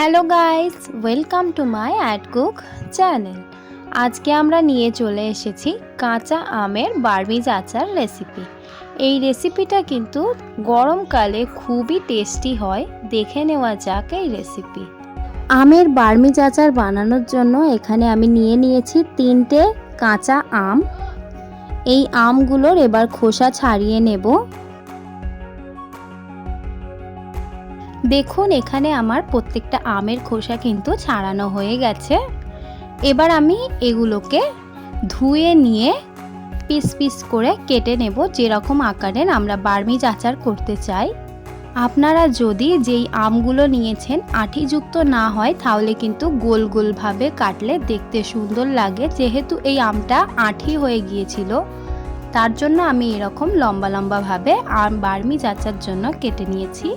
Hello guys, welcome to my add cook channel. আজকে আমরা নিয়ে চলে এসেছি কাঁচা আমের বার্মিজ আচার রেসিপি। এই রেসিপিটা কিন্তু গরমকালে খুবই টেস্টি হয়। দেখে নেওয়া যাক এই রেসিপি। আমের বার্মিজ আচার বানানোর জন্য এখানে আমি নিয়েছি 3টে কাঁচা আম। এই আমগুলোর এবার খোসা ছাড়িয়ে নেব। দেখুন এখানে আমার প্রত্যেকটা আমের খোসা কিন্তু ছাড়ানো হয়ে গেছে। এবার আমি এগুলোকে ধুয়ে নিয়ে পিস পিস করে কেটে নেব, যেরকম আকারের আমরা বার্মিজ আচার করতে চাই। আপনারা যদি যেই আমগুলো নিয়েছেন আঁঠিযুক্ত না হয় তাহলে কিন্তু গোল গোলভাবে কাটলে দেখতে সুন্দর লাগে। যেহেতু এই আমটা আঁঠি হয়ে গিয়েছিল তার জন্য আমি এরকম লম্বা লম্বাভাবে আম বার্মিজ আচার জন্য কেটে নিয়েছি।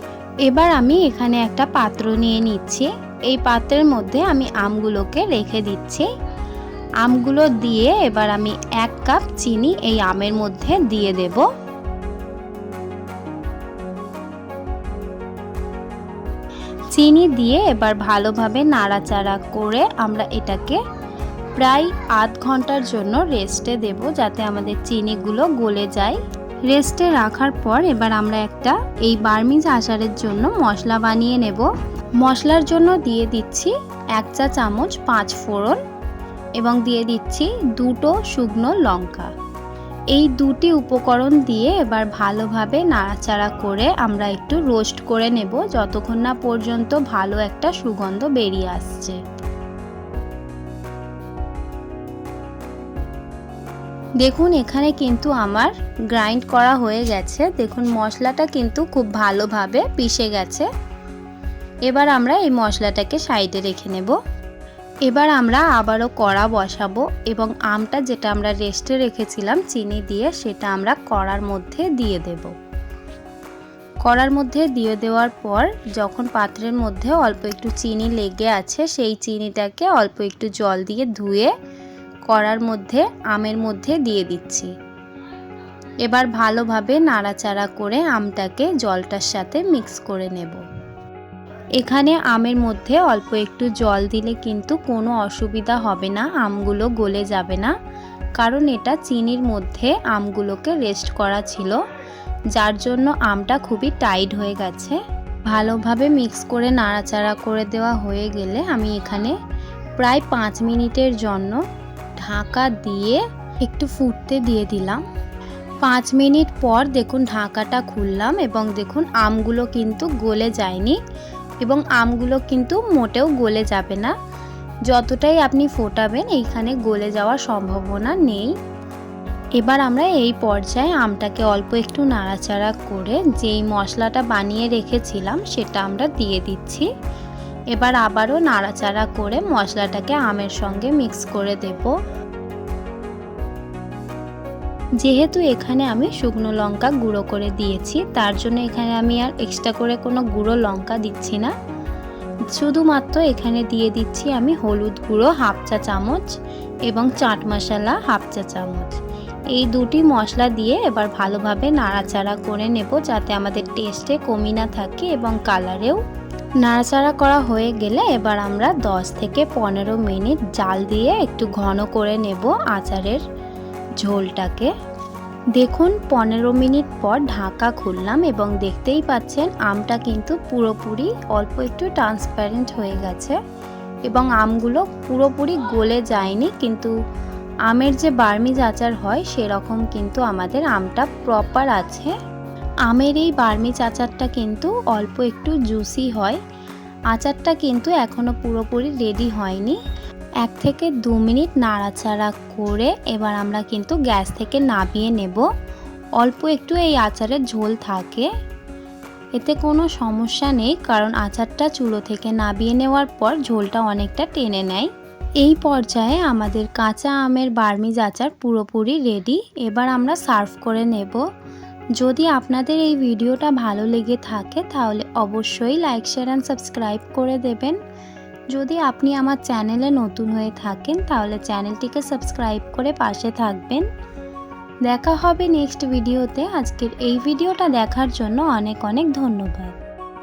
এবার আমি এখানে একটা পাত্র নিয়ে নিচ্ছি। এই পাত্রের মধ্যে আমি আমগুলোকে রেখে দিচ্ছি। আমগুলো দিয়ে এবার আমি 1 কাপ চিনি এই আমের মধ্যে দিয়ে দেব। চিনি দিয়ে এবার ভালোভাবে নাড়াচাড়া করে আমরা এটাকে প্রায় আধ ঘন্টার জন্য রেস্টে দেব, যাতে আমাদের চিনিগুলো গলে যায়। রেস্টে রাখার পর এবার আমরা একটা এই বার্মিজ আচারের জন্য মশলা বানিয়ে নেব। মশলার জন্য দিয়ে দিচ্ছি 1 চা চামচ 5 ফোড়ন এবং দিয়ে দিচ্ছি 2টো শুকনো লঙ্কা। এই দুটি উপকরণ দিয়ে এবার ভালোভাবে নাড়াচাড়া করে আমরা একটু রোস্ট করে নেব, যতক্ষণ না পর্যন্ত ভালো একটা সুগন্ধ বেরিয়ে আসছে। দেখুন এখানে কিন্তু আমার গ্রাইন্ড করা হয়ে গেছে। দেখুন মশলাটা কিন্তু খুব ভালোভাবে পিষে গেছে। এবার আমরা এই মশলাটাকে সাইডে রেখে নেব। এবার আমরা আবারও কড়া বসাবো এবং আমটা যেটা আমরা রেস্টে রেখেছিলাম চিনি দিয়ে সেটা আমরা কড়ার মধ্যে দিয়ে দেব। কড়ার মধ্যে দিয়ে দেওয়ার পর যখন পাত্রের মধ্যে অল্প একটু চিনি লেগে আছে সেই চিনিটাকে অল্প একটু জল দিয়ে ধুয়ে কড়ার মধ্যে আমের মধ্যে দিয়ে দিচ্ছি। এবার ভালোভাবে নাড়াচাড়া করে আমটাকে জলটার সাথে মিক্স করে নেব। এখানে আমের মধ্যে অল্প একটু জল দিলে কিন্তু কোনো অসুবিধা হবে না, আমগুলো গলে যাবে না, কারণ এটা চিনির মধ্যে আমগুলোকে রেস্ট করা ছিল, যার জন্য আমটা খুবই টাইট হয়ে গেছে। ভালোভাবে মিক্স করে নাড়াচাড়া করে দেওয়া হয়ে গেলে আমি এখানে প্রায় 5 মিনিটের জন্য ঢাকা দিয়ে একটু ফুটতে দিয়ে দিলাম। 5 মিনিট পর দেখুন ঢাকাটা খুললাম এবং দেখুন আমগুলো কিন্তু গলে যায়নি এবং আমগুলো কিন্তু মোটেও গলে যাবে না। যতটাই আপনি ফোটাবেন এইখানে গলে যাওয়ার সম্ভাবনা নেই। এবার আমরা এই পর্যায়ে আমটাকে অল্প একটু নাড়াচাড়া করে যেই মশলাটা বানিয়ে রেখেছিলাম সেটা আমরা দিয়ে দিচ্ছি। এবার আবারও নাড়াচাড়া করে মশলাটাকে আমের সঙ্গে মিক্স করে দেব। যেহেতু এখানে আমি শুকনো লঙ্কা গুঁড়ো করে দিয়েছি তার জন্য এখানে আমি আর এক্সট্রা করে কোনো গুঁড়ো লঙ্কা দিচ্ছি না। শুধুমাত্র এখানে দিয়ে দিচ্ছি আমি হলুদ গুঁড়ো 1/2 চা চামচ এবং চাট মশলা 1/2 চা চামচ। এই দুটি মশলা দিয়ে এবার ভালোভাবে নাড়াচাড়া করে নেব, যাতে আমাদের টেস্টে কমি না থাকে এবং কালারেও। নাড়াচাড়া করা হয়ে গেলে এবার আমরা 10 থেকে 15 মিনিট জাল দিয়ে একটু ঘন করে নেব আচারের ঝোলটাকে। দেখুন 15 মিনিট পর ঢাকা খুললাম এবং দেখতেই পাচ্ছেন আমটা কিন্তু পুরোপুরি অল্প একটু ট্রান্সপারেন্ট হয়ে গেছে এবং আমগুলো পুরোপুরি গলে যায়নি, কিন্তু আমের যে বার্মিজ আচার হয় সেরকম কিন্তু আমাদের আমটা প্রপার আছে। আমের এই বার্মিজ আচারটা কিন্তু অল্প একটু জুসি হয়। আচারটা কিন্তু এখনো পুরোপুরি রেডি হয়নি। 1 থেকে 2 মিনিট নাড়াচাড়া করে এবার আমরা কিন্তু গ্যাস থেকে নামিয়ে নেব। অল্প একটু এই আচারের ঝোল থাকে, এতে কোনো সমস্যা নেই, কারণ আচারটা চুলো থেকে নামিয়ে নেওয়ার পর ঝোলটা অনেকটা টেনে নেয়। এই পর্যায়ে আমাদের কাঁচা আমের বার্মিজ আচার পুরোপুরি রেডি। এবার আমরা সার্ভ করে নেব। যদি আপনাদের এই ভিডিওটা ভালো লেগে থাকে তাহলে অবশ্যই লাইক শেয়ার অ্যান্ড সাবস্ক্রাইব করে দেবেন। যদি আপনি আমার চ্যানেলে নতুন হয়ে থাকেন তাহলে চ্যানেলটিকে সাবস্ক্রাইব করে পাশে থাকবেন। দেখা হবে নেক্সট ভিডিওতে। আজকের এই ভিডিওটা দেখার জন্য অনেক অনেক ধন্যবাদ।